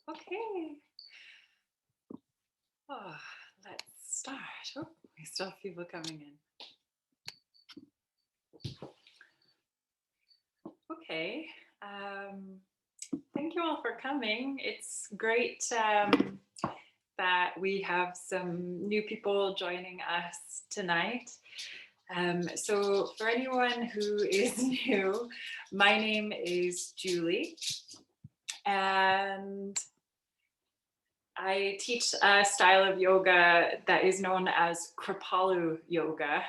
Okay. Oh, let's start. Oh, we still have people coming in. Okay. Thank you all for coming. It's great that we have some new people joining us tonight. So for anyone who is new, my name is Julie, and I teach a style of yoga that is known as Kripalu yoga,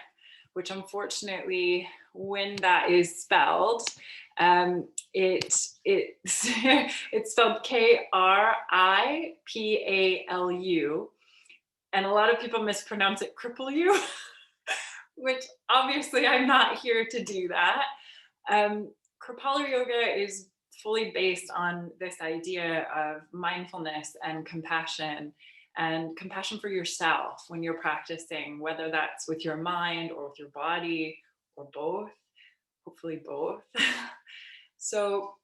which unfortunately, when that is spelled, it's it's spelled Kripalu, and a lot of people mispronounce it cripple you, which obviously I'm not here to do that. Kripalu yoga is fully based on this idea of mindfulness and compassion for yourself when you're practicing, whether that's with your mind or with your body or both, hopefully both. So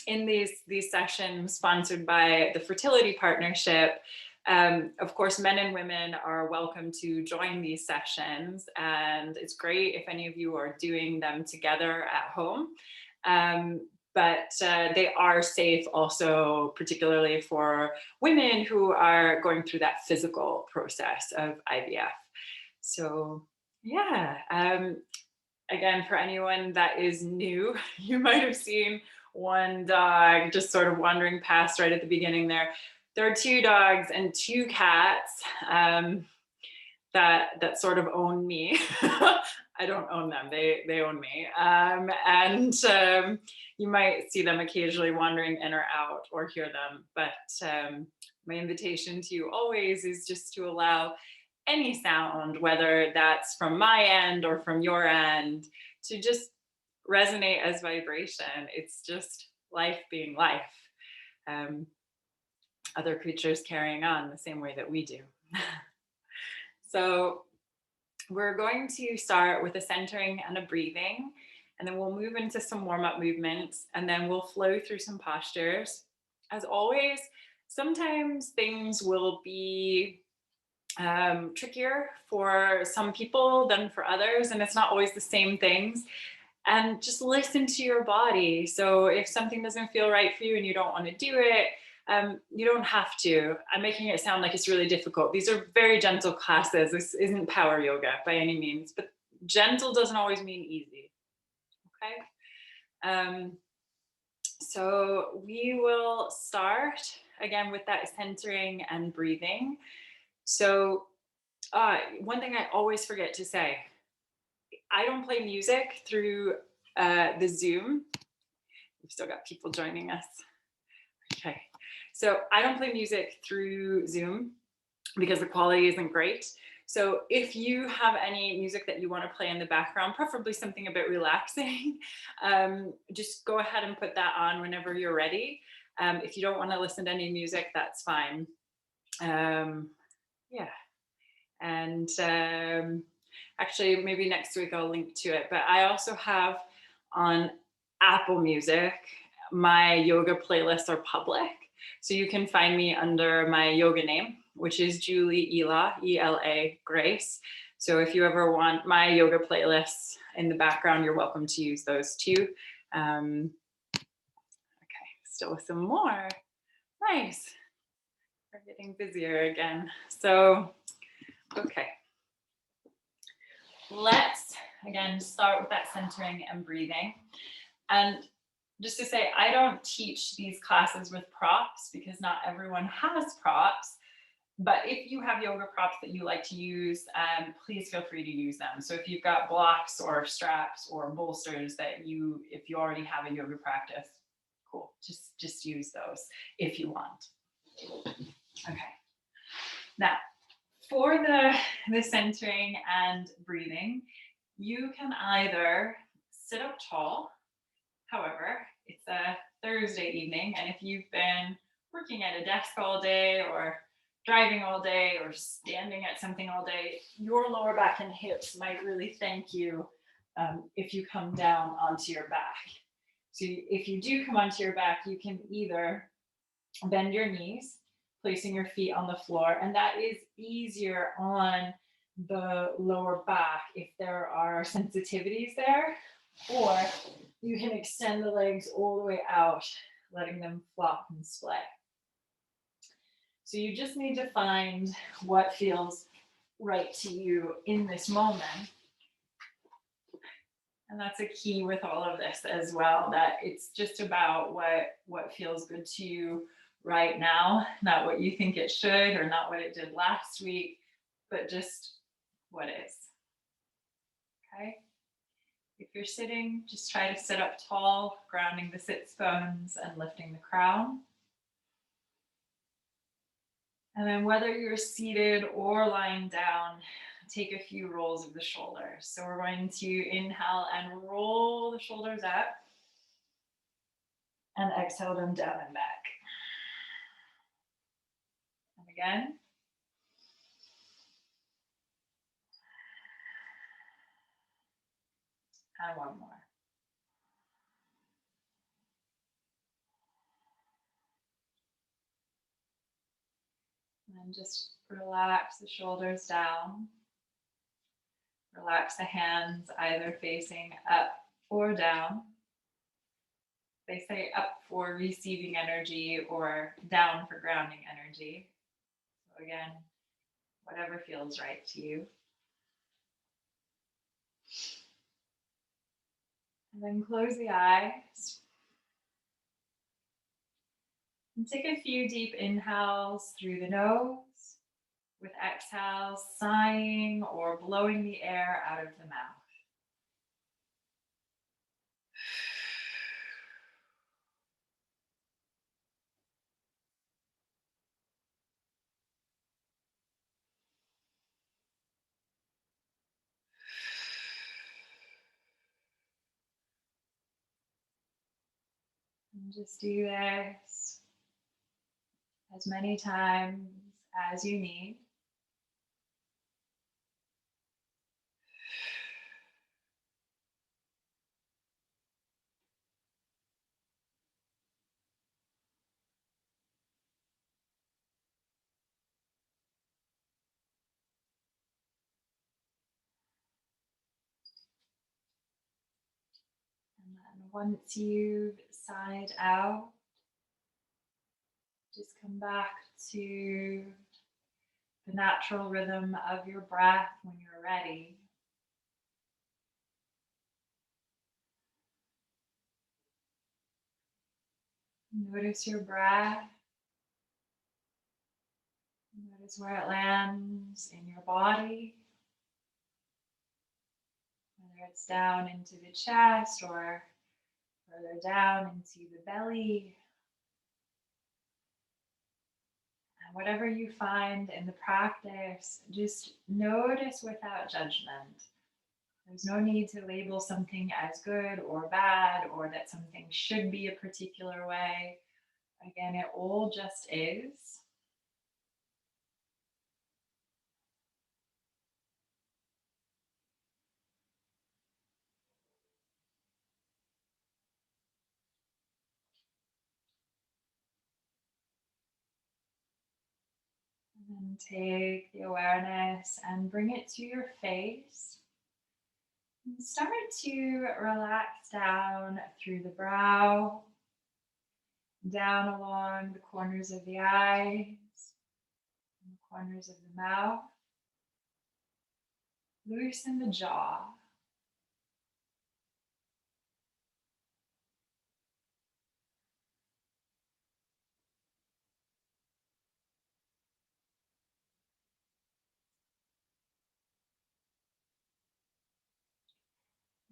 in these sessions sponsored by the Fertility Partnership, of course, men and women are welcome to join these sessions, and it's great if any of you are doing them together at home. But they are safe also, particularly for women who are going through that physical process of IVF. So yeah, again, for anyone that is new, you might have seen one dog just sort of wandering past right at the beginning there. There are two dogs and two cats that sort of own me. I don't own them; they own me. And you might see them occasionally wandering in or out, or hear them. But my invitation to you always is just to allow any sound, whether that's from my end or from your end, to just resonate as vibration. It's just life being life. Other creatures carrying on the same way that we do. So we're going to start with a centering and a breathing, and then we'll move into some warm-up movements, and then we'll flow through some postures. As always, sometimes things will be trickier for some people than for others, and it's not always the same things. And just listen to your body. So if something doesn't feel right for you and you don't want to do it, you don't have to. I'm making it sound like it's really difficult. These are very gentle classes. This isn't power yoga by any means, but gentle doesn't always mean easy. Okay. So we will start again with that centering and breathing. So one thing I always forget to say, I don't play music through the Zoom. We've still got people joining us. Okay. So I don't play music through Zoom because the quality isn't great. So if you have any music that you want to play in the background, preferably something a bit relaxing, just go ahead and put that on whenever you're ready. If you don't want to listen to any music, that's fine. Yeah. And actually, maybe next week I'll link to it. But I also have on Apple Music, my yoga playlists are public. So you can find me under my yoga name, which is Julie Ela, E-L-A, Grace. So if you ever want my yoga playlists in the background, you're welcome to use those too. Okay, still with some more. Nice. We're getting busier again. So, okay. Let's, again, start with that centering and breathing. And just to say, I don't teach these classes with props because not everyone has props. But if you have yoga props that you like to use, please feel free to use them. So if you've got blocks or straps or bolsters that if you already have a yoga practice, cool, just use those if you want. Okay. Now, for the centering and breathing, you can either sit up tall. However, it's a Thursday evening, and if you've been working at a desk all day or driving all day or standing at something all day, your lower back and hips might really thank you if you come down onto your back. So if you do come onto your back, you can either Bend your knees, placing your feet on the floor. And that is easier on the lower back if there are sensitivities there, or you can extend the legs all the way out, letting them flop and splay. So you just need to find what feels right to you in this moment. And that's a key with all of this as well, that it's just about what feels good to you right now, not what you think it should or not what it did last week, but just what is. Okay? If you're sitting, just try to sit up tall, grounding the sits bones and lifting the crown. And then whether you're seated or lying down, take a few rolls of the shoulders. So we're going to inhale and roll the shoulders up, and exhale them down and back. And again. And one more. And just relax the shoulders down. Relax the hands either facing up or down. They say up for receiving energy or down for grounding energy. So again, whatever feels right to you. And then close the eyes. And take a few deep inhales through the nose, with exhales sighing or blowing the air out of the mouth. And just do this as many times as you need. And then once you've sighed out, just come back to the natural rhythm of your breath when you're ready. Notice your breath. Notice where it lands in your body, whether it's down into the chest or further down into the belly. And whatever you find in the practice, just notice without judgment. There's no need to label something as good or bad, or that something should be a particular way. Again, it all just is. And then take the awareness and bring it to your face. And start to relax down through the brow, down along the corners of the eyes, and the corners of the mouth. Loosen the jaw.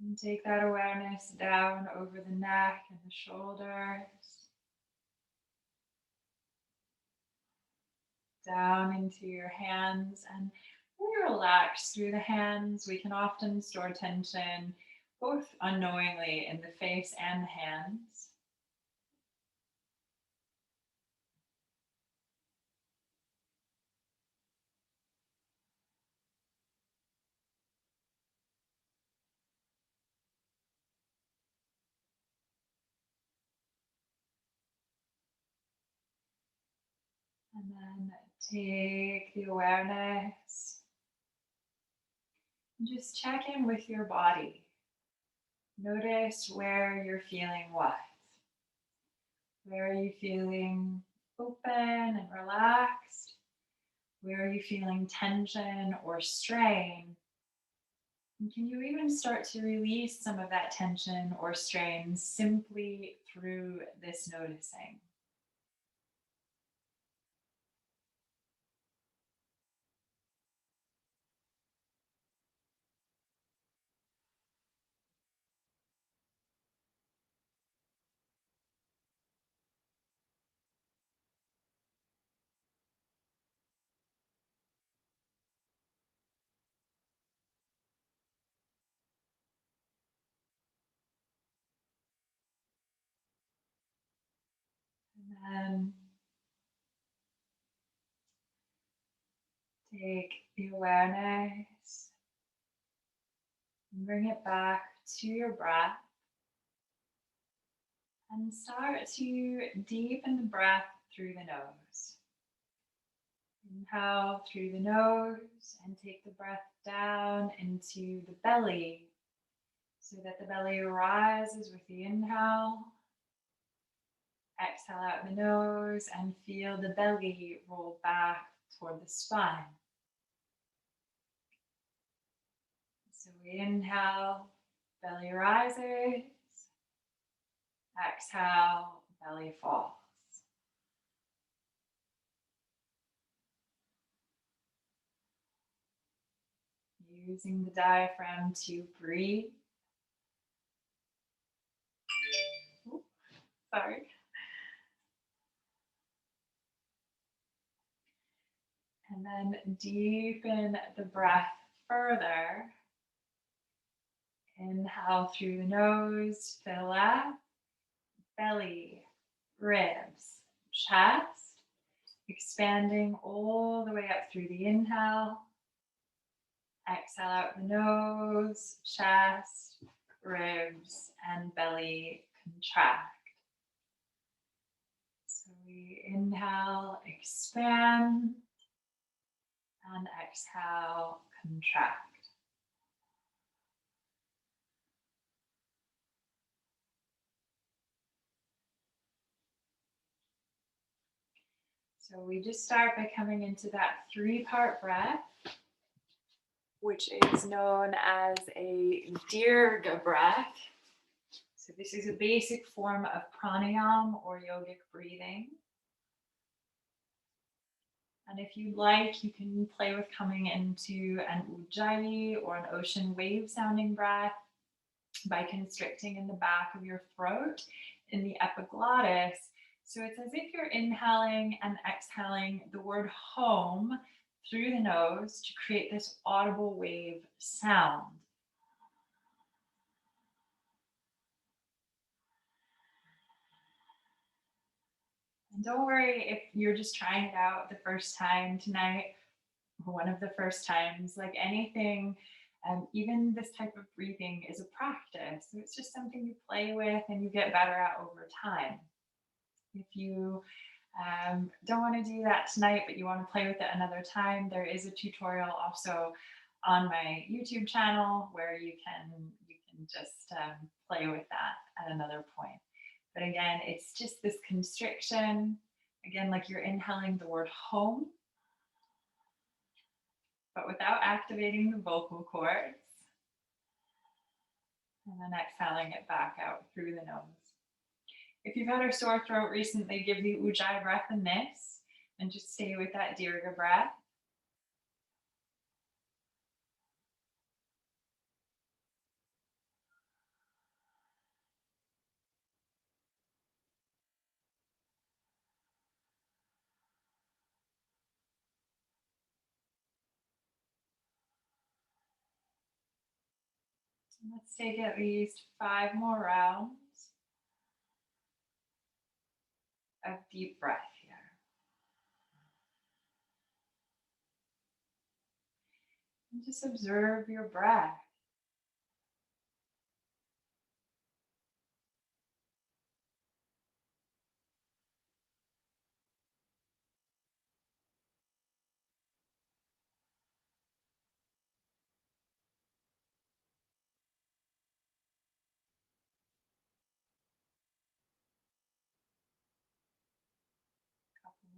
And take that awareness down over the neck and the shoulders, down into your hands, and really relax through the hands. We can often store tension both unknowingly in the face and the hands. And then take the awareness and just check in with your body. Notice where you're feeling what. Where are you feeling open and relaxed? Where are you feeling tension or strain? And can you even start to release some of that tension or strain simply through this noticing? And then take the awareness and bring it back to your breath. And start to deepen the breath through the nose. Inhale through the nose and take the breath down into the belly so that the belly rises with the inhale. Exhale out the nose and feel the belly roll back toward the spine. So we inhale, belly rises. Exhale, belly falls. Using the diaphragm to breathe. Ooh, sorry. And then deepen the breath further. Inhale through the nose, fill up, belly, ribs, chest, expanding all the way up through the inhale. Exhale out the nose, chest, ribs, and belly contract. So we inhale, expand, and exhale, contract. So we just start by coming into that 3-part breath, which is known as a Dirga breath. So this is a basic form of pranayama or yogic breathing. And if you'd like, you can play with coming into an ujjayi or an ocean wave sounding breath by constricting in the back of your throat in the epiglottis. So it's as if you're inhaling and exhaling the word home through the nose to create this audible wave sound. And don't worry if you're just trying it out the first time tonight, or one of the first times, like anything, even this type of breathing is a practice. So it's just something you play with and you get better at over time. If you don't want to do that tonight, but you want to play with it another time, there is a tutorial also on my YouTube channel where you can just play with that at another point. But again, it's just this constriction. Again, like you're inhaling the word home, but without activating the vocal cords. And then exhaling it back out through the nose. If you've had a sore throat recently, give the ujjayi breath a miss and just stay with that dirga breath. Let's take at least 5 more rounds of deep breath here. And just observe your breath.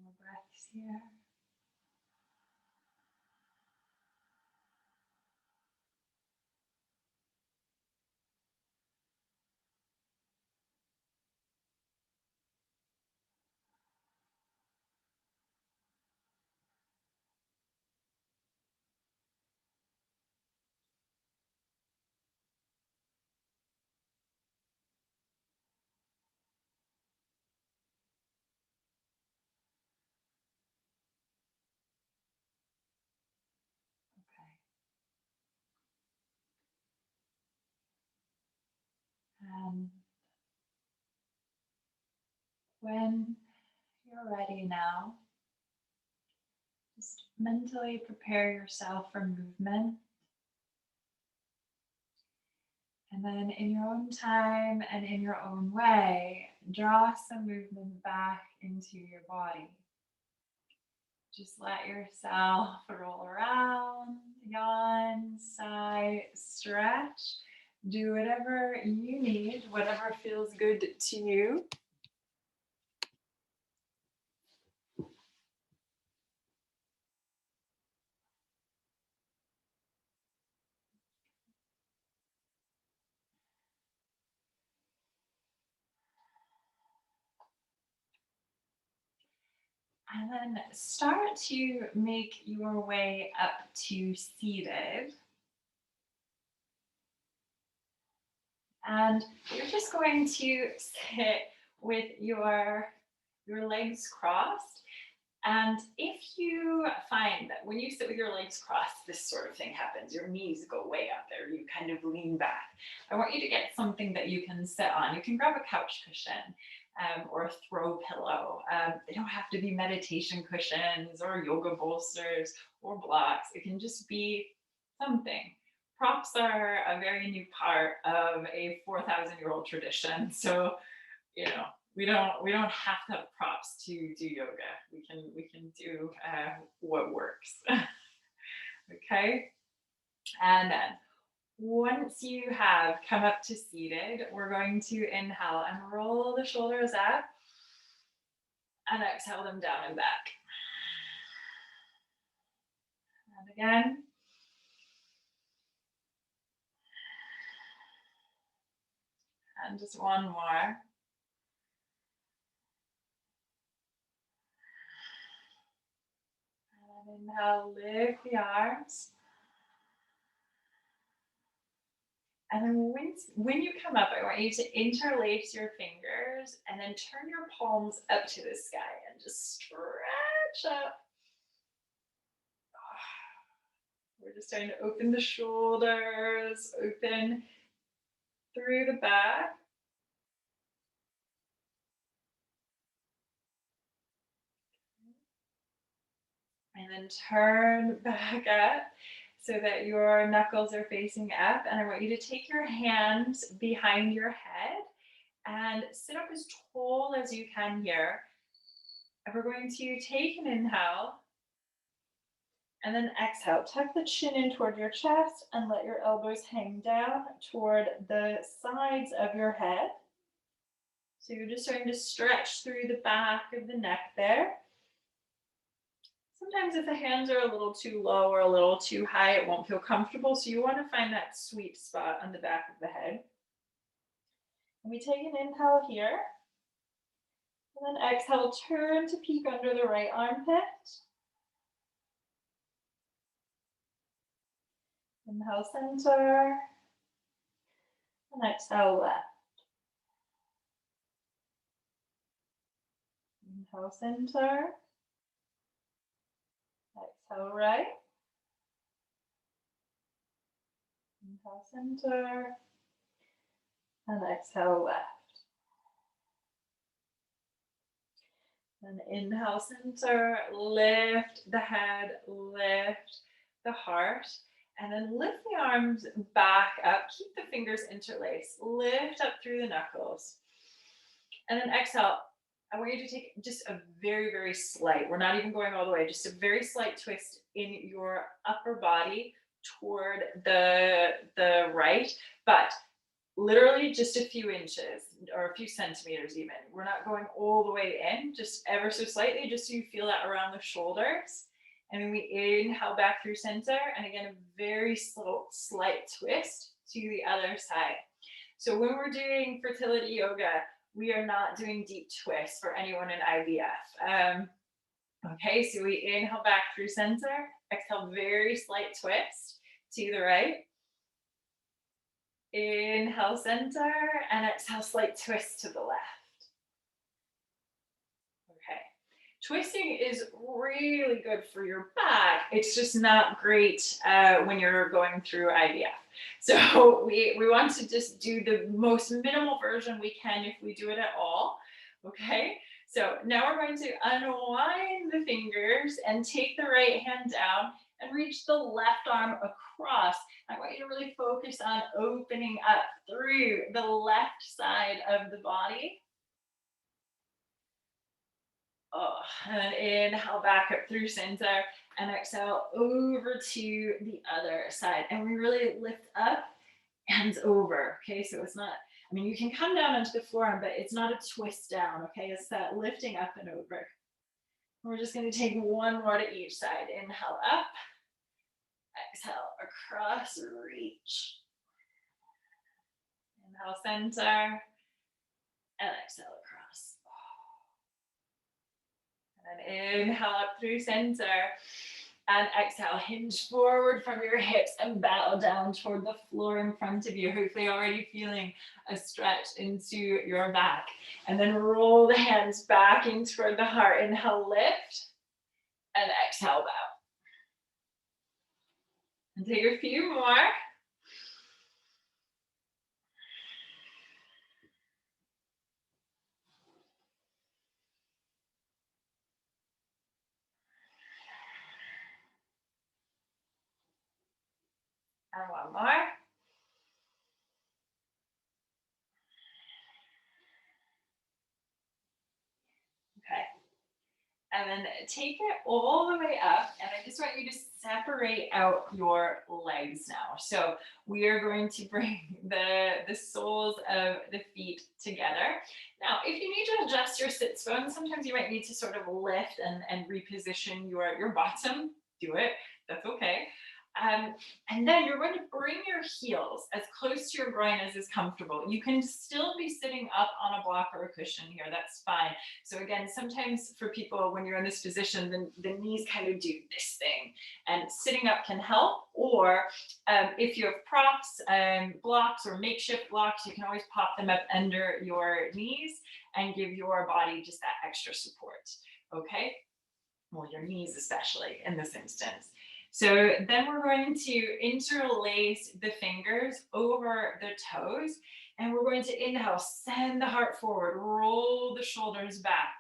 more breaths here. Okay. And when you're ready now, just mentally prepare yourself for movement. And then in your own time and in your own way, draw some movement back into your body. Just let yourself roll around, yawn, sigh, stretch. Do whatever you need, whatever feels good to you. And then start to make your way up to seated. And you're just going to sit with your legs crossed. And if you find that when you sit with your legs crossed, this sort of thing happens, your knees go way up there, you kind of lean back. I want you to get something that you can sit on. You can grab a couch cushion or a throw pillow. They don't have to be meditation cushions or yoga bolsters or blocks. It can just be something. Props are a very new part of a 4,000-year-old tradition. So, you know, we don't have to have props to do yoga. We can do what works. Okay. And then once you have come up to seated, we're going to inhale and roll the shoulders up and exhale them down and back. And again. And just one more. And inhale, lift the arms. And then when you come up, I want you to interlace your fingers and then turn your palms up to the sky and just stretch up. We're just starting to open the shoulders, open through the back. And then turn back up so that your knuckles are facing up. And I want you to take your hands behind your head and sit up as tall as you can here. And we're going to take an inhale and then exhale. Tuck the chin in toward your chest and let your elbows hang down toward the sides of your head. So you're just starting to stretch through the back of the neck there. Sometimes if the hands are a little too low or a little too high, it won't feel comfortable. So you want to find that sweet spot on the back of the head. And we take an inhale here. And then exhale, turn to peek under the right armpit. Inhale, center. And exhale, left. Inhale, center. Exhale, right. Inhale, center. And exhale, left. And inhale, center, lift the head, lift the heart. And then lift the arms back up. Keep the fingers interlaced. Lift up through the knuckles. And then exhale. I want you to take just a very, very slight, we're not even going all the way, just a very slight twist in your upper body toward the right. But literally just a few inches or a few centimeters even. We're not going all the way in, just ever so slightly, just so you feel that around the shoulders. And then we inhale back through center, and again, a very slow, slight twist to the other side. So when we're doing fertility yoga, we are not doing deep twists for anyone in IVF. Okay, so we inhale back through center, exhale, very slight twist to the right. Inhale center, and exhale, slight twist to the left. Okay. Twisting is really good for your back. It's just not great when you're going through IVF. So we want to just do the most minimal version we can if we do it at all. Okay. So now we're going to unwind the fingers and take the right hand down and reach the left arm across. I want you to really focus on opening up through the left side of the body. Oh, and inhale back up through center, and exhale over to the other side. And we really lift up and over. Okay, so it's not, I mean, you can come down onto the forearm, but it's not a twist down. Okay, it's that lifting up and over. We're just going to take one more to each side. Inhale up, exhale across, reach. Inhale center, and exhale across. And then inhale up through center, and exhale, hinge forward from your hips and bow down toward the floor in front of you. Hopefully already feeling a stretch into your back. And then roll the hands back in toward the heart. Inhale, lift, and exhale, bow. And take a few more. And one more. Okay. And then take it all the way up, and I just want you to separate out your legs now. So we are going to bring the soles of the feet together. Now, if you need to adjust your sits bone, sometimes you might need to sort of lift and reposition your bottom. Do it. That's okay. And then you're going to bring your heels as close to your groin as is comfortable. You can still be sitting up on a block or a cushion here. That's fine. So again, sometimes for people, when you're in this position, the knees kind of do this thing, and sitting up can help. Or if you have props, blocks or makeshift blocks, you can always pop them up under your knees and give your body just that extra support. Okay? Well, your knees especially in this instance. So then we're going to interlace the fingers over the toes, and we're going to inhale, send the heart forward, roll the shoulders back,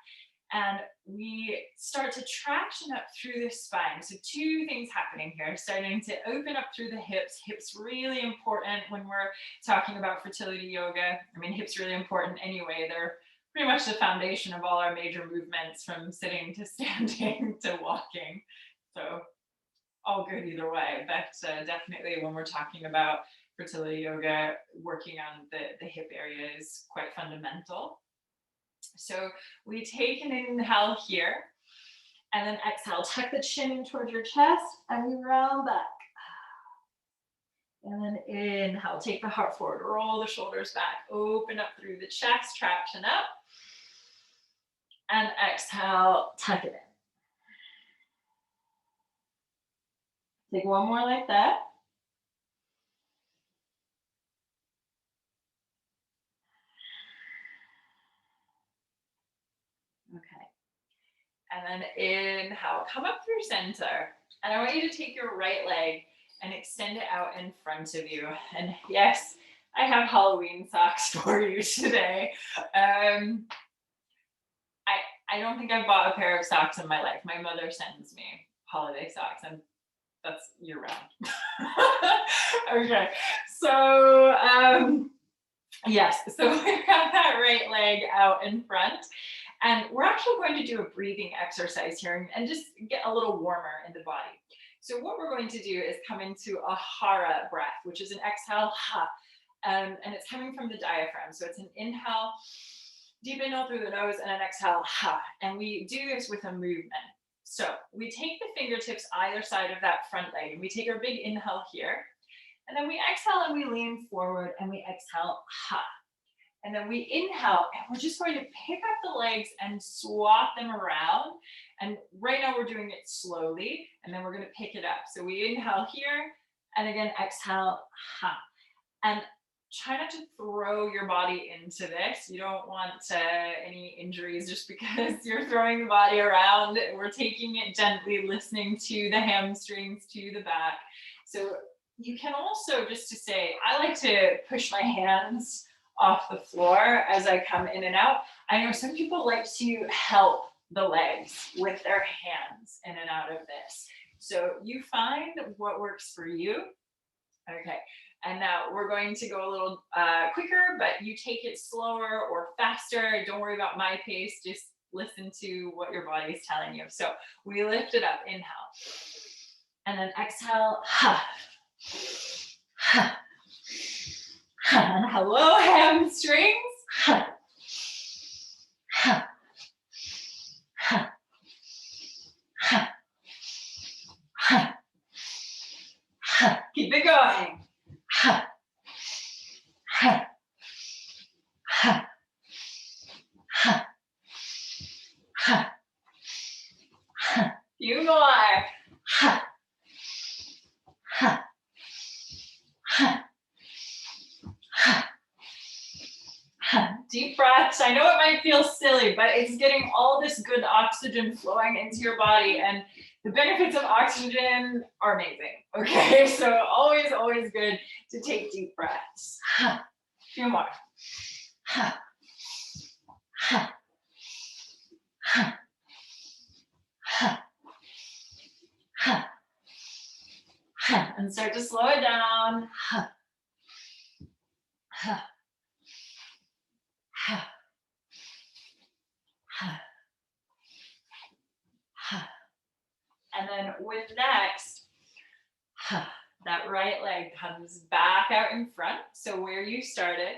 and we start to traction up through the spine. So two things happening here, starting to open up through the hips. Hips really important when we're talking about fertility yoga. I mean, hips really important anyway. They're pretty much the foundation of all our major movements, from sitting to standing to walking. So all good either way, but definitely when we're talking about fertility yoga, working on the hip area is quite fundamental. So we take an inhale here, and then exhale, tuck the chin in towards your chest, and we round back. And then inhale, take the heart forward, roll the shoulders back, open up through the chest, traction up, and exhale, tuck it in. Take one more like that. Okay. And then inhale, come up through center. And I want you to take your right leg and extend it out in front of you. And yes, I have Halloween socks for you today. I don't think I've bought a pair of socks in my life. My mother sends me holiday socks, and that's year round. Okay, so yes, so we have that right leg out in front, and we're actually going to do a breathing exercise here and just get a little warmer in the body. So what we're going to do is come into a hara breath, which is an exhale, ha, And it's coming from the diaphragm. So it's an inhale, deep inhale through the nose, and an exhale, ha. And we do this with a movement. So we take the fingertips either side of that front leg, and we take our big inhale here, and then we exhale and we lean forward, and we exhale, ha. And then we inhale, and we're just going to pick up the legs and swap them around. And right now we're doing it slowly, and then we're going to pick it up. So we inhale here, and again, exhale, ha. And try not to throw your body into this. You don't want any injuries just because you're throwing the body around. We're taking it gently, listening to the hamstrings, to the back. So you can also, just to say, I like to push my hands off the floor as I come in and out. I know some people like to help the legs with their hands in and out of this. So you find what works for you. Okay, and now we're going to go a little quicker, but you take it slower or faster. Don't worry about my pace, just listen to what your body is telling you. So we lift it up, inhale, and then exhale, ha, ha. And hello, hamstrings. Ha, ha, ha, ha, ha, ha. Keep it going. Ha, ha, ha, ha, ha, ha. Few more. Ha, ha, ha. Deep breaths. I know it might feel silly, but it's getting all this good oxygen flowing into your body, and the benefits of oxygen are amazing. Okay, so always, always good to take deep breaths. A few more. And start to slow it down. And then with next, that right leg comes back out in front. So where you started,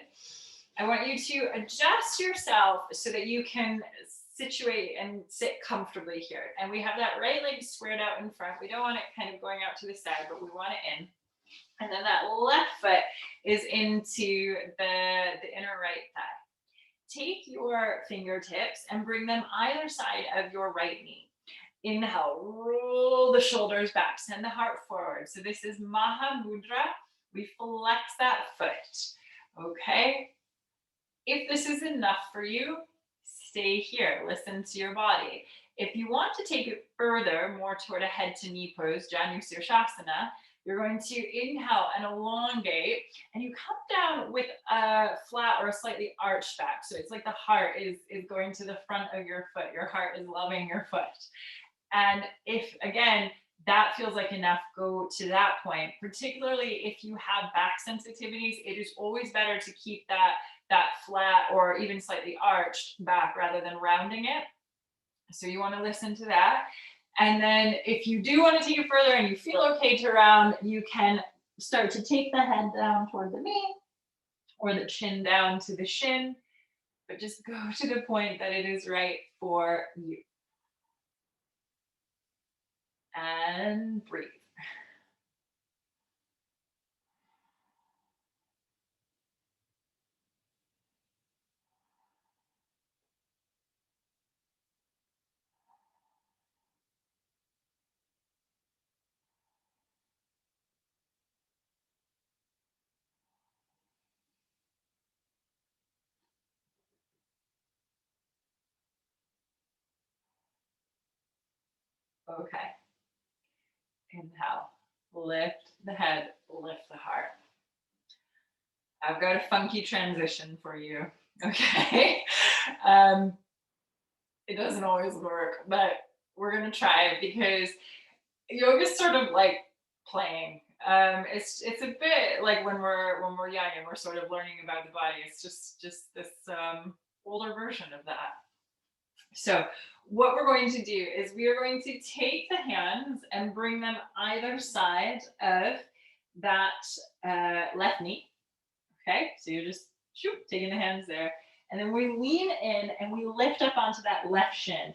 I want you to adjust yourself so that you can situate and sit comfortably here. And we have that right leg squared out in front. We don't want it kind of going out to the side, but we want it in. And then that left foot is into the inner right thigh. Take your fingertips and bring them either side of your right knee. Inhale, roll the shoulders back, send the heart forward. So this is Maha Mudra. We flex that foot. Okay. If this is enough for you, stay here. Listen to your body. If you want to take it further, more toward a head to knee pose, Janu Sirsasana, you're going to inhale and elongate, and you come down with a flat or a slightly arched back. So it's like the heart is going to the front of your foot. Your heart is loving your foot. And if, again, that feels like enough, go to that point. Particularly if you have back sensitivities, it is always better to keep that flat or even slightly arched back rather than rounding it. So you want to listen to that. And then if you do want to take it further and you feel okay to round, you can start to take the head down toward the knee or the chin down to the shin, but just go to the point that it is right for you. And breathe. Okay. Inhale, lift the head, lift the heart. I've got a funky transition for you, okay? It doesn't always work, but we're gonna try it because yoga is sort of like playing. It's a bit like when we're young and we're sort of learning about the body. It's just this older version of that. So what we're going to do is we are going to take the hands and bring them either side of that left knee. Okay, so you're just taking the hands there. And then we lean in and we lift up onto that left shin.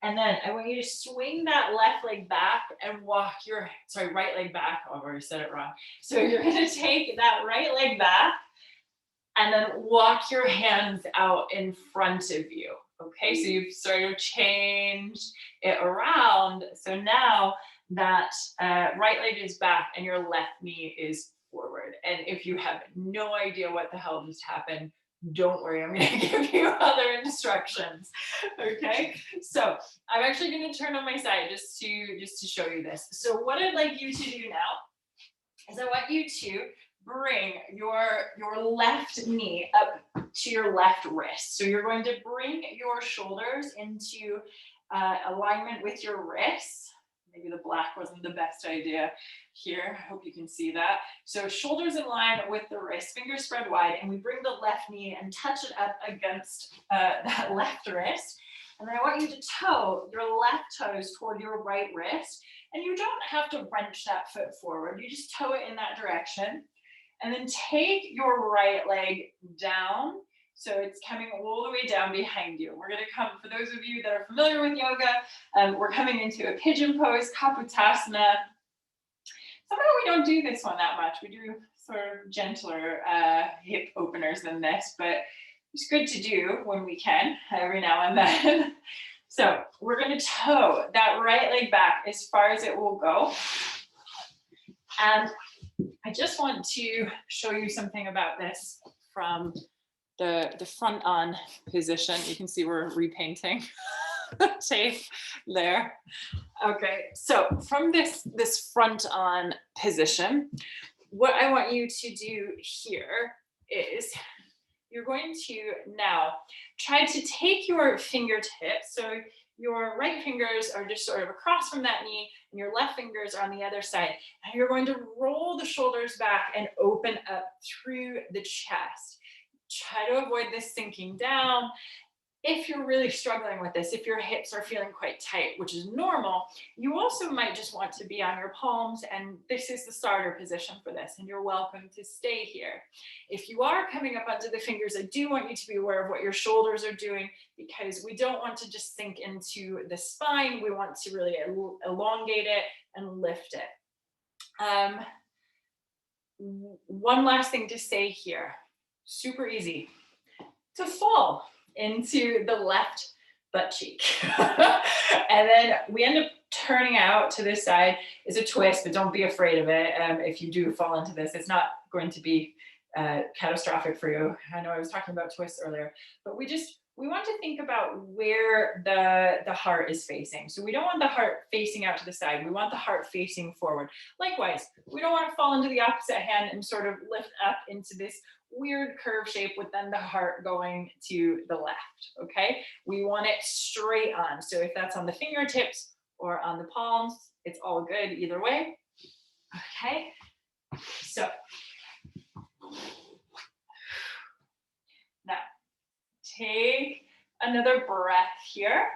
And then I want you to swing that left leg back and walk your, sorry, right leg back. Oh, I've already said it wrong. So you're gonna take that right leg back and then walk your hands out in front of you. Okay, so you've sort of changed it around. So now that right leg is back and your left knee is forward. And if you have no idea what the hell just happened, don't worry, I'm going to give you other instructions. Okay, so I'm actually going to turn on my side just to show you this. So what I'd like you to do now is I want you to bring your left knee up to your left wrist. So you're going to bring your shoulders into alignment with your wrists. Maybe the black wasn't the best idea here. I hope you can see that. So shoulders in line with the wrist, fingers spread wide, and we bring the left knee and touch it up against that left wrist. And then I want you to toe your left toes toward your right wrist. And you don't have to wrench that foot forward. You just toe it in that direction. And then take your right leg down. So it's coming all the way down behind you. We're going to come, for those of you that are familiar with yoga, we're coming into a pigeon pose, Kapotasana. Somehow we don't do this one that much. We do sort of gentler hip openers than this, but it's good to do when we can, every now and then. So we're going to toe that right leg back as far as it will go. And I just want to show you something about this from the front on position. You can see we're repainting tape there. Okay, so from this front on position, what I want you to do here is you're going to now try to take your fingertips. So your right fingers are just sort of across from that knee and your left fingers are on the other side. And you're going to roll the shoulders back and open up through the chest. Try to avoid this sinking down. If you're really struggling with this, if your hips are feeling quite tight, which is normal, you also might just want to be on your palms, and this is the starter position for this, and you're welcome to stay here. If you are coming up onto the fingers, I do want you to be aware of what your shoulders are doing, because we don't want to just sink into the spine. We want to really elongate it and lift it. One last thing to say here, super easy, to fall into the left butt cheek. And then we end up turning out to this side is a twist, but don't be afraid of it. If you do fall into this, it's not going to be catastrophic for you. I know I was talking about twists earlier, but we want to think about where the heart is facing. So we don't want the heart facing out to the side. We want the heart facing forward. Likewise, we don't want to fall into the opposite hand and sort of lift up into this weird curve shape with then the heart going to the left, okay? We want it straight on. So if that's on the fingertips or on the palms, it's all good either way, okay? So now take another breath here.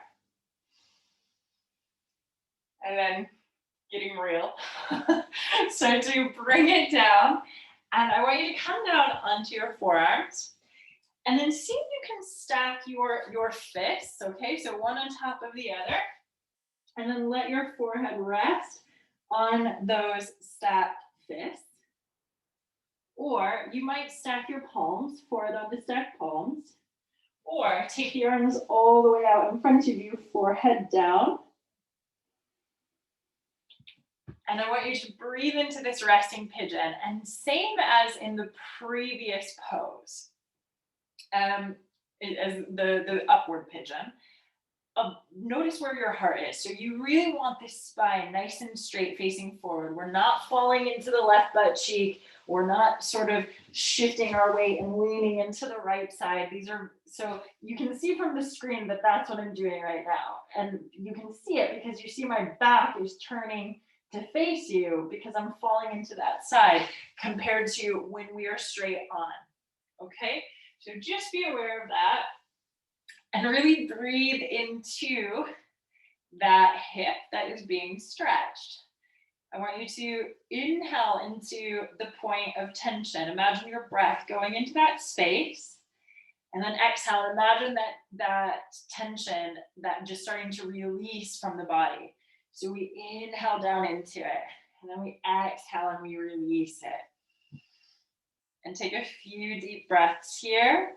And then getting real. So to bring it down, and I want you to come down onto your forearms and then see if you can stack your fists, okay? So one on top of the other, and then let your forehead rest on those stacked fists. Or you might stack your palms, forehead on the stacked palms, or take the arms all the way out in front of you, forehead down. And I want you to breathe into this resting pigeon, and same as in the previous pose, as the upward pigeon, notice where your heart is. So you really want this spine nice and straight facing forward. We're not falling into the left butt cheek. We're not sort of shifting our weight and leaning into the right side. So you can see from the screen that that's what I'm doing right now. And you can see it because you see my back is turning to face you because I'm falling into that side compared to when we are straight on, okay? So just be aware of that and really breathe into that hip that is being stretched. I want you to inhale into the point of tension. Imagine your breath going into that space. And then exhale, imagine that tension that just starting to release from the body. So we inhale down into it, and then we exhale and we release it. And take a few deep breaths here.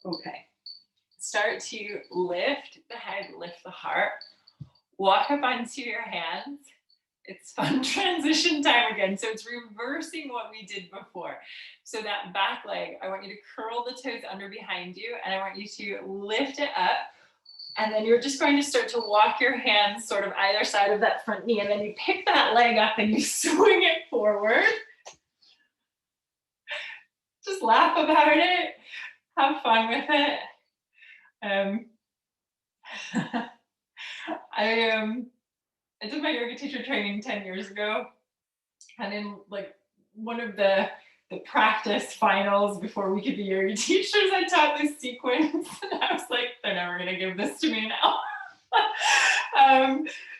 Okay. Start to lift the head, lift the heart. Walk up onto your hands. It's fun transition time again. So it's reversing what we did before. So that back leg, I want you to curl the toes under behind you, and I want you to lift it up. And then you're just going to start to walk your hands sort of either side of that front knee, and then you pick that leg up and you swing it forward. Just laugh about it. Have fun with it. I did my yoga teacher training 10 years ago, and in like one of the practice finals before we could be yoga teachers, I taught this sequence, and I was like, they're never gonna give this to me now.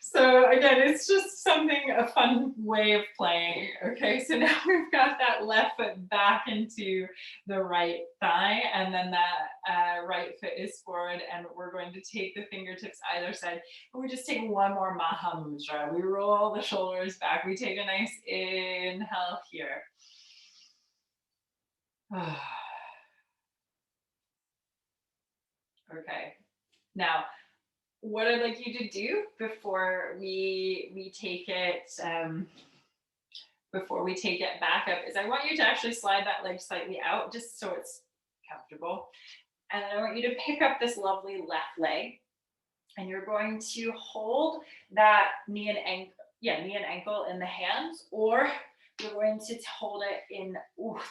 So again, it's just something, a fun way of playing. Okay, so now we've got that left foot back into the right thigh, and then that right foot is forward, and we're going to take the fingertips either side. And we just take one more Maha Mudra. We roll the shoulders back. We take a nice inhale here. Okay, now what I'd like you to do before we take it back up is I want you to actually slide that leg slightly out just so it's comfortable. And then I want you to pick up this lovely left leg, and you're going to hold that knee and ankle in the hands, or you're going to hold it in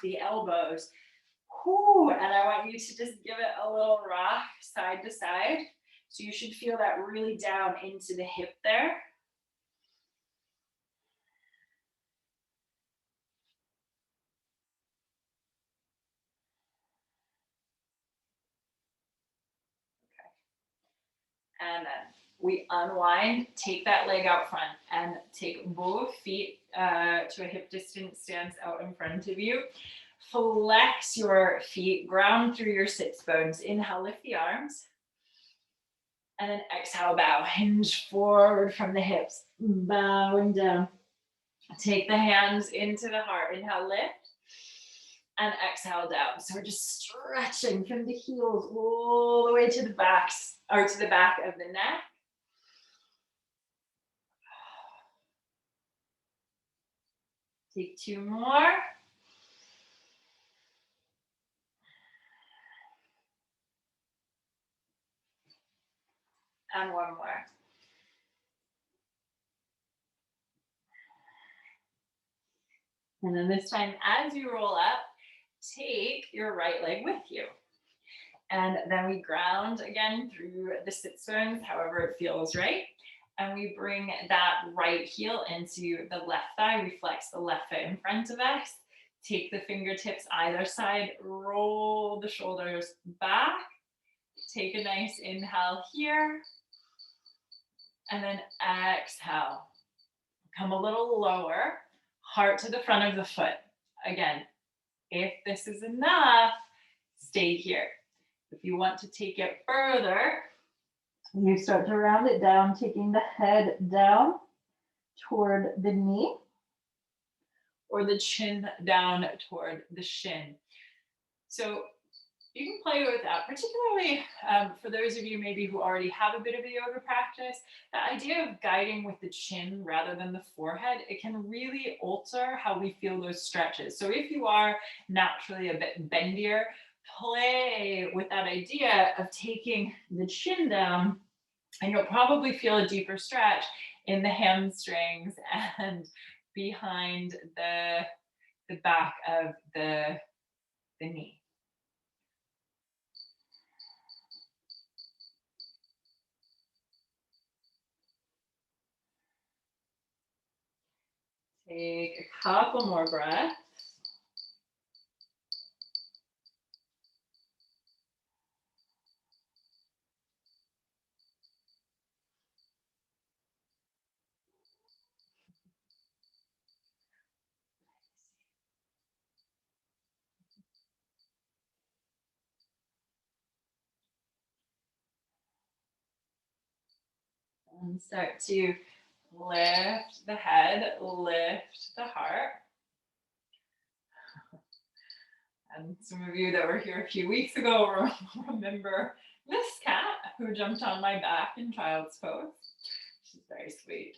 the elbows. And I want you to just give it a little rock side to side. So you should feel that really down into the hip there. Okay. And then we unwind, take that leg out front, and take both feet to a hip distance stance out in front of you. Flex your feet, ground through your sits bones. Inhale, lift the arms. And then exhale, bow, hinge forward from the hips, bowing down. Take the hands into the heart. Inhale, lift, and exhale down. So we're just stretching from the heels all the way to the backs, or to the back of the neck. Take two more. And one more. And then this time, as you roll up, take your right leg with you. And then we ground again through the sit bones, however it feels right. And we bring that right heel into the left thigh. We flex the left foot in front of us. Take the fingertips either side, roll the shoulders back. Take a nice inhale here. And then exhale. Come a little lower, heart to the front of the foot. Again, if this is enough, stay here. If you want to take it further, you start to round it down, taking the head down toward the knee, or the chin down toward the shin. So you can play with that, particularly for those of you maybe who already have a bit of a yoga practice. The idea of guiding with the chin rather than the forehead, it can really alter how we feel those stretches. So if you are naturally a bit bendier, play with that idea of taking the chin down, and you'll probably feel a deeper stretch in the hamstrings and behind the back of the knee. Take a couple more breaths. And start to lift the head, lift the heart. And some of you that were here a few weeks ago remember this cat who jumped on my back in child's pose. She's very sweet.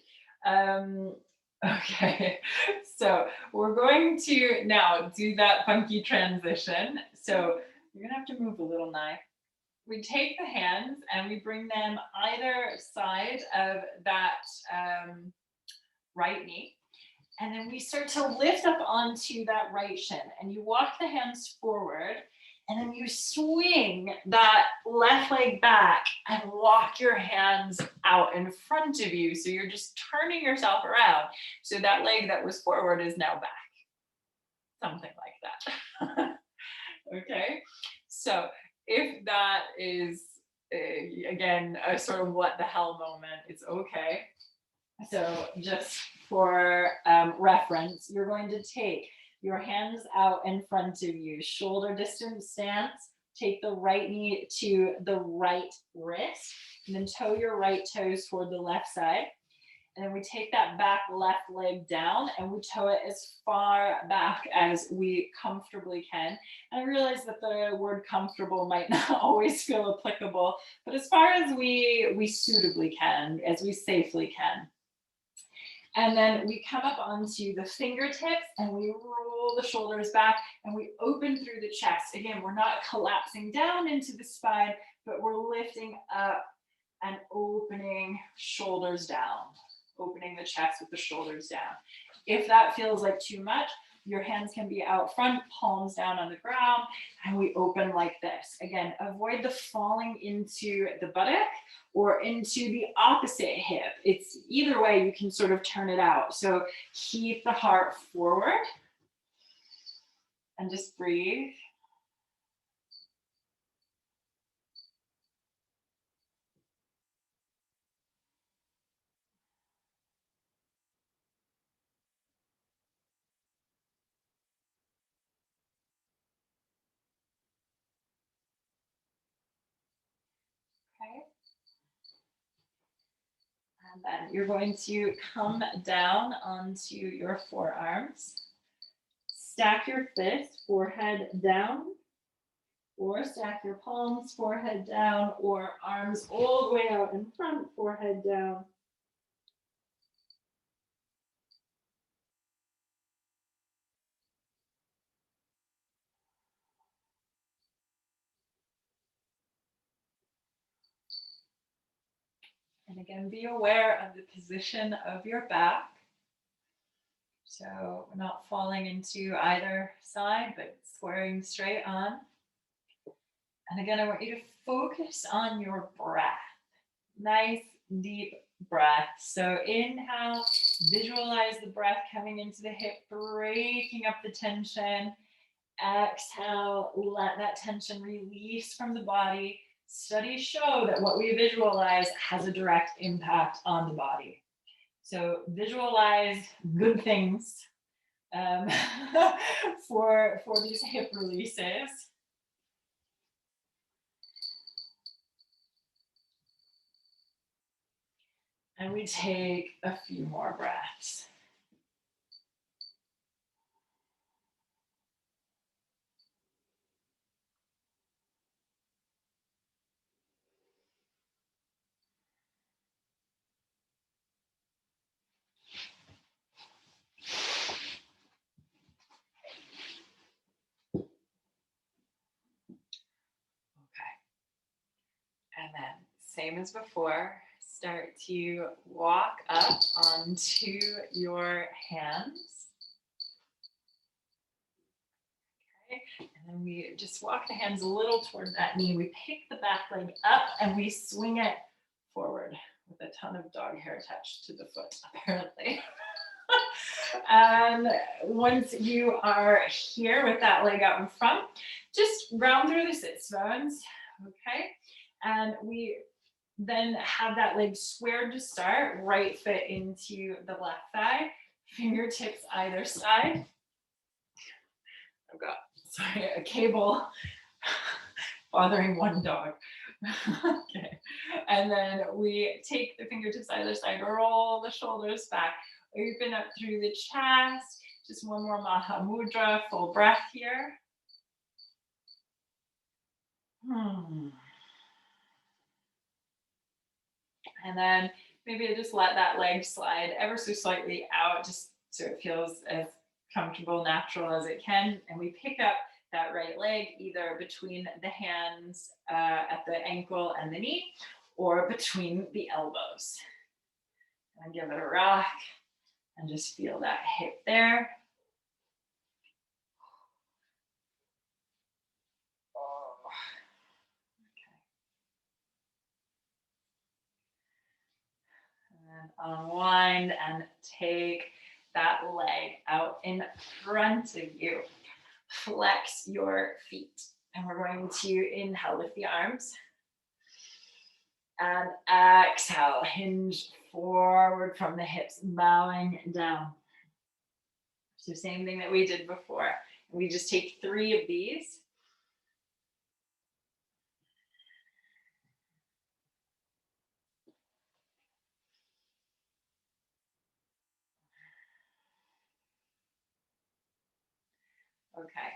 Okay, so we're going to now do that funky transition. So you're gonna have to move a little knife. We take the hands and we bring them either side of that right knee. And then we start to lift up onto that right shin, and you walk the hands forward, and then you swing that left leg back and walk your hands out in front of you. So you're just turning yourself around. So that leg that was forward is now back. Something like that. Okay. So if that is, again, a sort of what the hell moment, it's okay. So just for reference, you're going to take your hands out in front of you, shoulder distance stance. Take the right knee to the right wrist, and then toe your right toes toward the left side. And then we take that back left leg down and we toe it as far back as we comfortably can. And I realize that the word comfortable might not always feel applicable, but as far as we suitably can, as we safely can. And then we come up onto the fingertips and we roll the shoulders back and we open through the chest. Again, we're not collapsing down into the spine, but we're lifting up and opening shoulders down, opening the chest with the shoulders down. If that feels like too much, your hands can be out front, palms down on the ground, and we open like this. Again, avoid the falling into the buttock or into the opposite hip. It's either way, you can sort of turn it out. So keep the heart forward and just breathe. Okay. And then you're going to come down onto your forearms. Stack your fists, forehead down, or stack your palms, forehead down, or arms all the way out in front, forehead down. And again, be aware of the position of your back. So we're not falling into either side, but squaring straight on. And again, I want you to focus on your breath. Nice, deep breath. So inhale, visualize the breath coming into the hip, breaking up the tension. Exhale, let that tension release from the body. Studies show that what we visualize has a direct impact on the body. So visualize good things for these hip releases. And we take a few more breaths. And then same as before, start to walk up onto your hands. Okay. And then we just walk the hands a little toward that knee. We pick the back leg up and we swing it forward with a ton of dog hair attached to the foot, apparently. And once you are here with that leg out in front, just round through the sits bones, okay? And we then have that leg squared to start, right foot into the left thigh, fingertips either side. I've got, sorry, a cable bothering one dog. Okay. And then we take the fingertips either side, roll the shoulders back, open up through the chest. Just one more Maha Mudra, full breath here. And then maybe just let that leg slide ever so slightly out, just so it feels as comfortable, natural as it can. And we pick up that right leg either between the hands at the ankle and the knee, or between the elbows. And give it a rock and just feel that hip there. Unwind and take that leg out in front of you. Flex your feet. And we're going to inhale, lift the arms. And exhale, hinge forward from the hips, bowing down. So same thing that we did before. We just take 3 of these. Okay.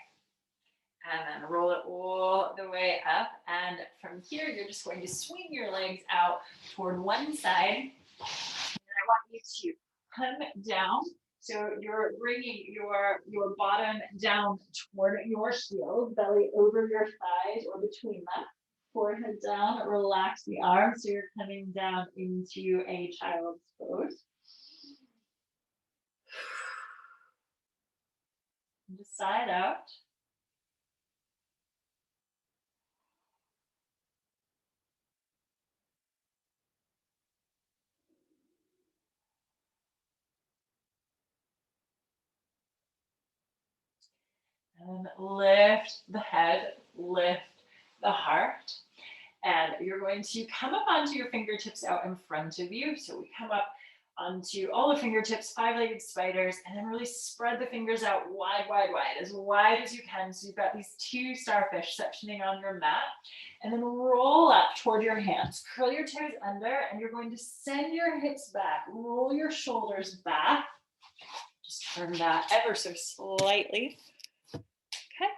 And then roll it all the way up. And from here, you're just going to swing your legs out toward one side. And I want you to come down. So you're bringing your bottom down toward your heels, belly over your thighs or between them. Forehead down, relax the arms. So you're coming down into a child's pose. And just side out. And lift the head, lift the heart. And you're going to come up onto your fingertips out in front of you. So we come up onto all the fingertips, 5-legged spiders, and then really spread the fingers out wide, as wide as you can. So you've got these 2 starfish sectioning on your mat. And then roll up toward your hands. Curl your toes under, and you're going to send your hips back. Roll your shoulders back. Just turn that ever so slightly. Okay.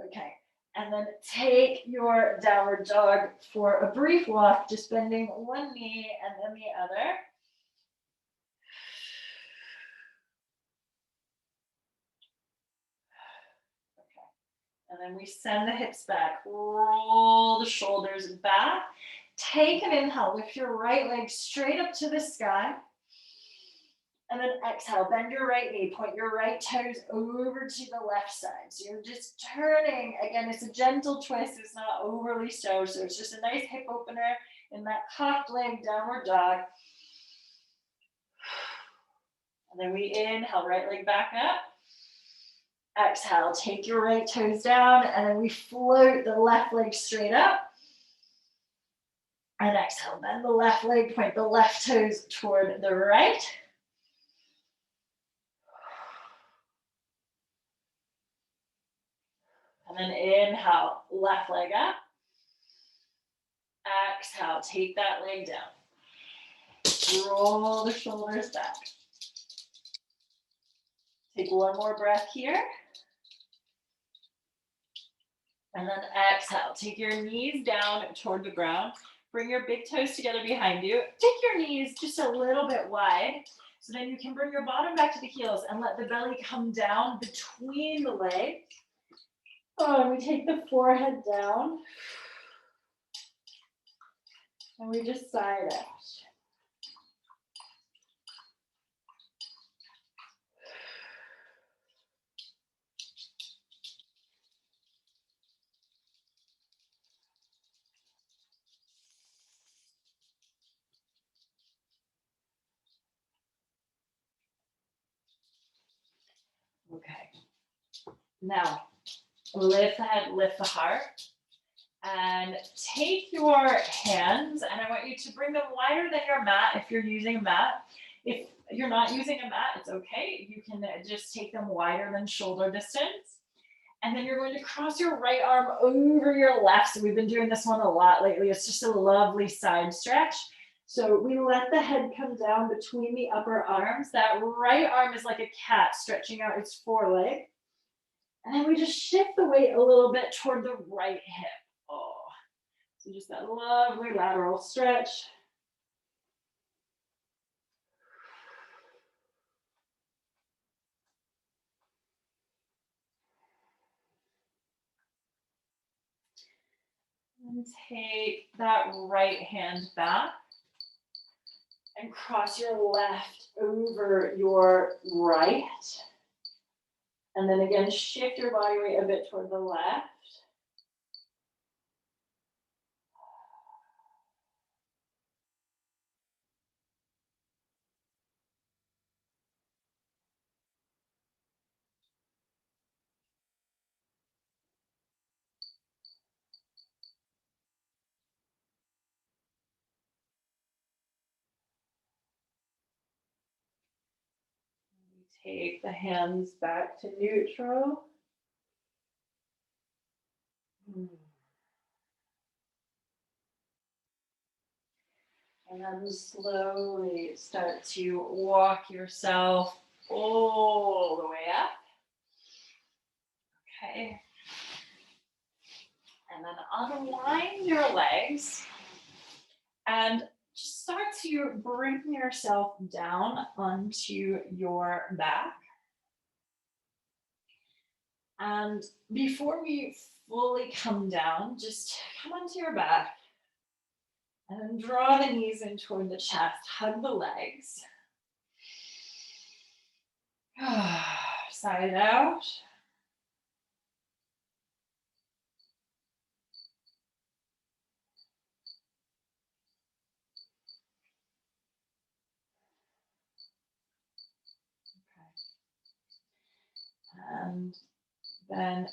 Okay. And then take your downward dog for a brief walk, just bending one knee and then the other. Okay. And then we send the hips back, roll the shoulders back. Take an inhale, lift your right leg straight up to the sky. And then exhale, bend your right knee, point your right toes over to the left side. So you're just turning. Again, it's a gentle twist. It's not overly so it's just a nice hip opener in that cocked leg, downward dog. And then we inhale, right leg back up. Exhale, take your right toes down, and then we float the left leg straight up. And exhale, bend the left leg, point the left toes toward the right. And then inhale, left leg up. Exhale, take that leg down. Roll the shoulders back. Take one more breath here. And then exhale, take your knees down toward the ground. Bring your big toes together behind you. Take your knees just a little bit wide. So then you can bring your bottom back to the heels and let the belly come down between the legs. Oh, and we take the forehead down. And we just side out. Okay. Now, lift the head, lift the heart, and take your hands, and I want you to bring them wider than your mat if you're using a mat. If you're not using a mat, it's okay. You can just take them wider than shoulder distance. And then you're going to cross your right arm over your left. So we've been doing this one a lot lately. It's just a lovely side stretch. So we let the head come down between the upper arms. That right arm is like a cat stretching out its foreleg. And then we just shift the weight a little bit toward the right hip. Oh, so just that lovely lateral stretch. And take that right hand back and cross your left over your right. And then again, shift your body weight a bit toward the left. Take the hands back to neutral. And then slowly start to walk yourself all the way up. Okay. And then unwind your legs and just start to bring yourself down onto your back. And before we fully come down, just come onto your back and then draw the knees in toward the chest, hug the legs. Side out. And then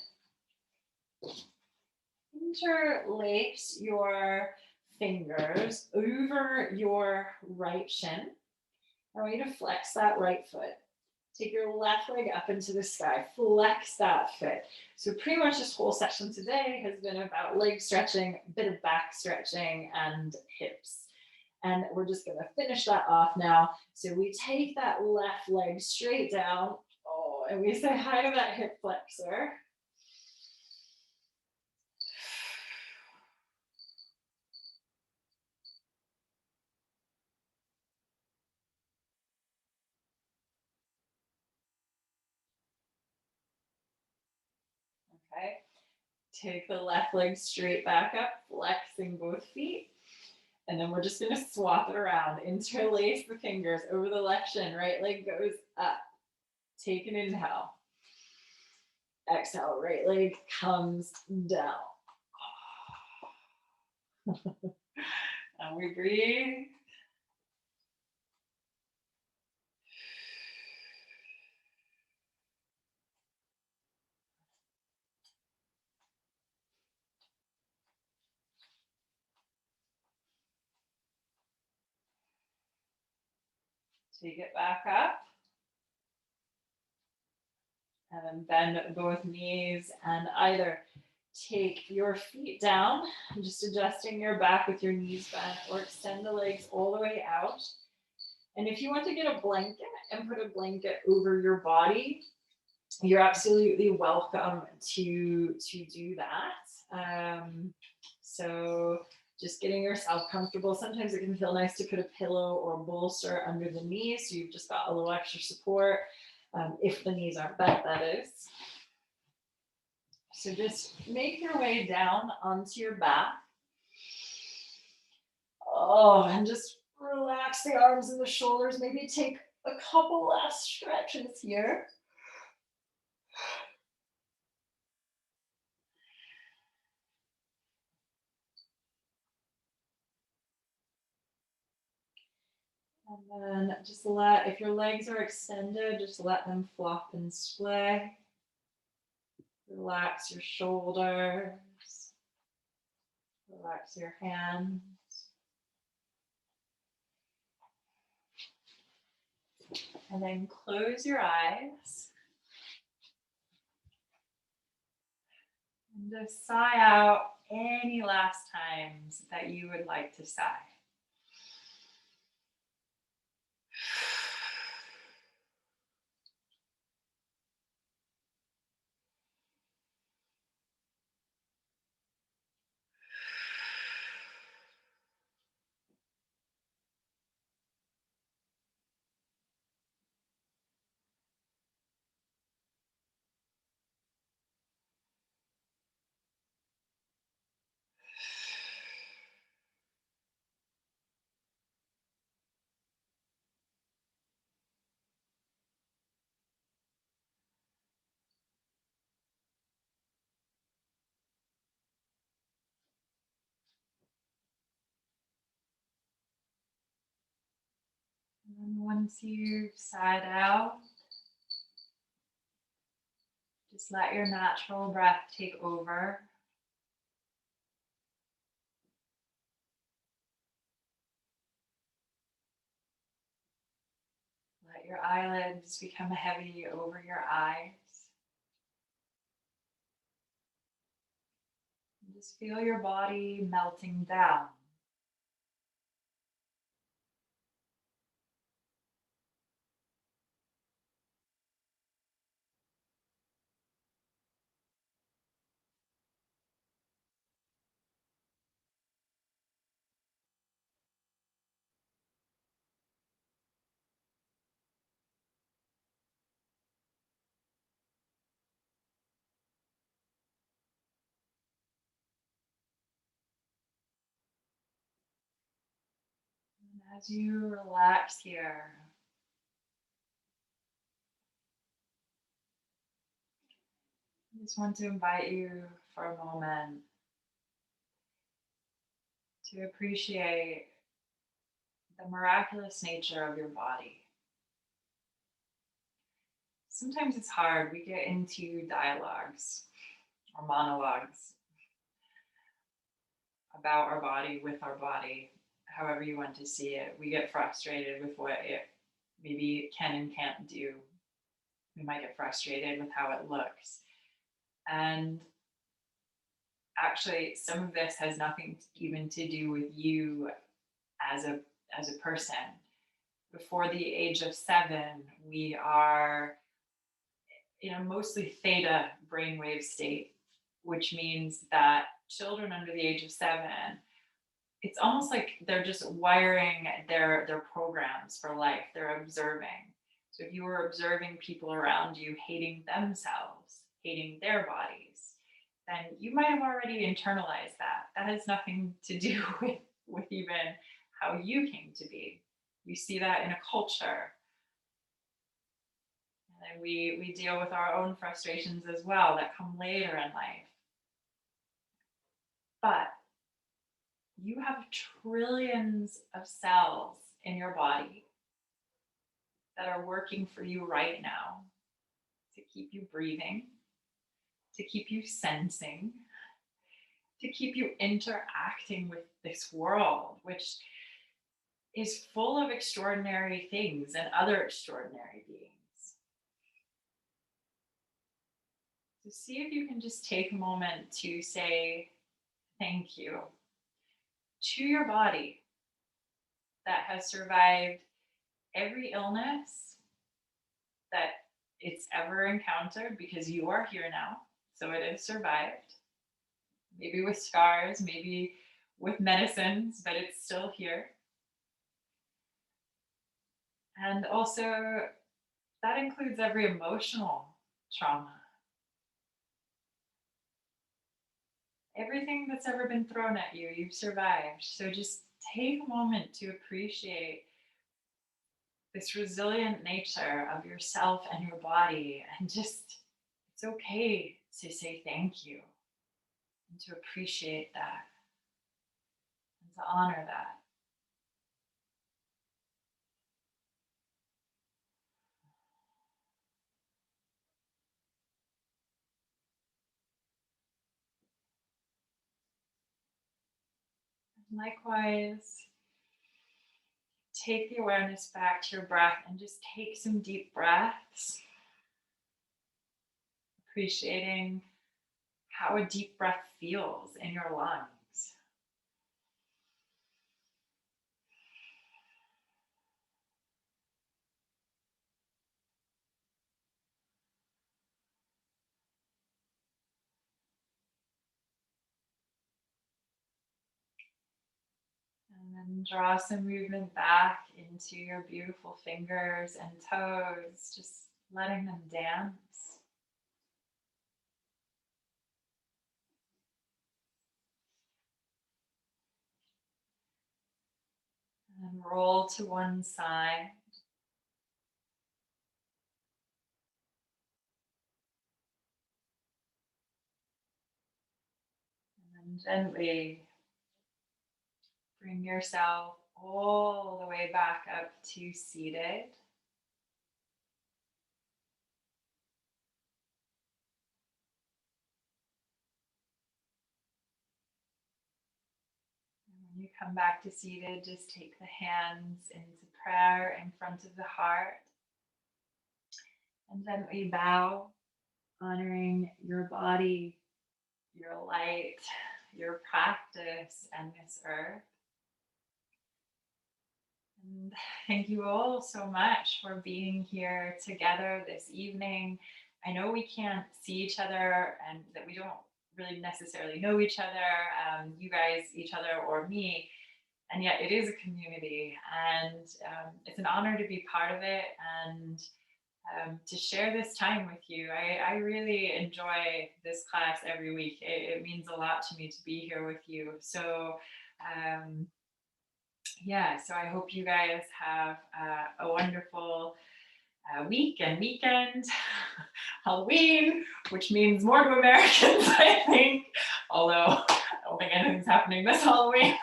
interlace your fingers over your right shin. I want you to flex that right foot. Take your left leg up into the sky. Flex that foot. So pretty much this whole session today has been about leg stretching, a bit of back stretching, and hips. And we're just going to finish that off now. So we take that left leg straight down. Oh, and we say hi to that hip flexor. Okay. Take the left leg straight back up, flexing both feet. And then we're just going to swap it around. Interlace the fingers over the left shin. Right leg goes up. Take an inhale. Exhale. Right leg comes down. And we breathe. Take it back up. And then bend both knees and either take your feet down, just adjusting your back with your knees bent, or extend the legs all the way out. And if you want to get a blanket and put a blanket over your body, you're absolutely welcome to do that. So just getting yourself comfortable. Sometimes it can feel nice to put a pillow or a bolster under the knees, so you've just got a little extra support, if the knees aren't bent, that is. So just make your way down onto your back. Oh, and just relax the arms and the shoulders. Maybe take a couple last stretches here. And then just if your legs are extended, just let them flop and splay. Relax your shoulders. Relax your hands. And then close your eyes. And just sigh out any last times that you would like to sigh. And once you've sighed out, just let your natural breath take over. Let your eyelids become heavy over your eyes. And just feel your body melting down. And as you relax here, I just want to invite you for a moment to appreciate the miraculous nature of your body. Sometimes it's hard. We get into dialogues or monologues about our body, with our body, however you want to see it. We get frustrated with what it maybe can and can't do. We might get frustrated with how it looks. And actually, some of this has nothing even to do with you as a person. Before the age of 7, we are in a mostly theta brainwave state, which means that children under the age of 7, it's almost like they're just wiring their programs for life. They're observing. So if you were observing people around you hating themselves, hating their bodies, then you might have already internalized that. That has nothing to do with even how you came to be. You see that in a culture. And then we deal with our own frustrations as well that come later in life. But you have trillions of cells in your body that are working for you right now to keep you breathing, to keep you sensing, to keep you interacting with this world, which is full of extraordinary things and other extraordinary beings. So see if you can just take a moment to say thank you to your body that has survived every illness that it's ever encountered, because you are here now. So it has survived. Maybe with scars, maybe with medicines, but it's still here. And also, that includes every emotional trauma. Everything that's ever been thrown at you, you've survived. So just take a moment to appreciate this resilient nature of yourself and your body, and just, it's okay to say thank you and to appreciate that and to honor that. Likewise, take the awareness back to your breath and just take some deep breaths, appreciating how a deep breath feels in your lungs. And then draw some movement back into your beautiful fingers and toes, just letting them dance. And then roll to one side. And then gently bring yourself all the way back up to seated. When you come back to seated, just take the hands into prayer in front of the heart and gently bow, honoring your body, your light, your practice, and this earth. And thank you all so much for being here together this evening. I know we can't see each other and that we don't really necessarily know each other, you guys, each other, or me. And yet it is a community, and it's an honor to be part of it and to share this time with you. I really enjoy this class every week. It means a lot to me to be here with you. So yeah, so I hope you guys have a wonderful week and weekend. Halloween, which means more to Americans, I think, although I don't think anything's happening this Halloween.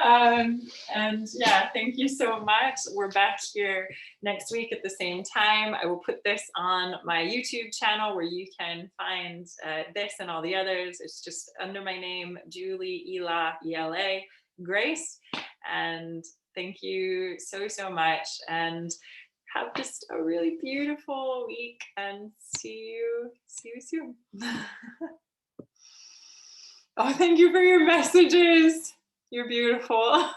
And yeah, thank you so much. We're back here next week at the same time. I will put this on my YouTube channel where you can find this and all the others. It's just under my name, Julie Ela, E-L-A, Grace. And thank you so, so much. And have just a really beautiful week, and see you soon. Oh, thank you for your messages. You're beautiful.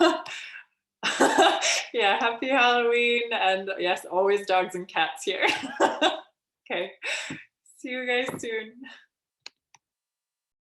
Yeah, happy Halloween. And yes, always dogs and cats here. Okay, see you guys soon.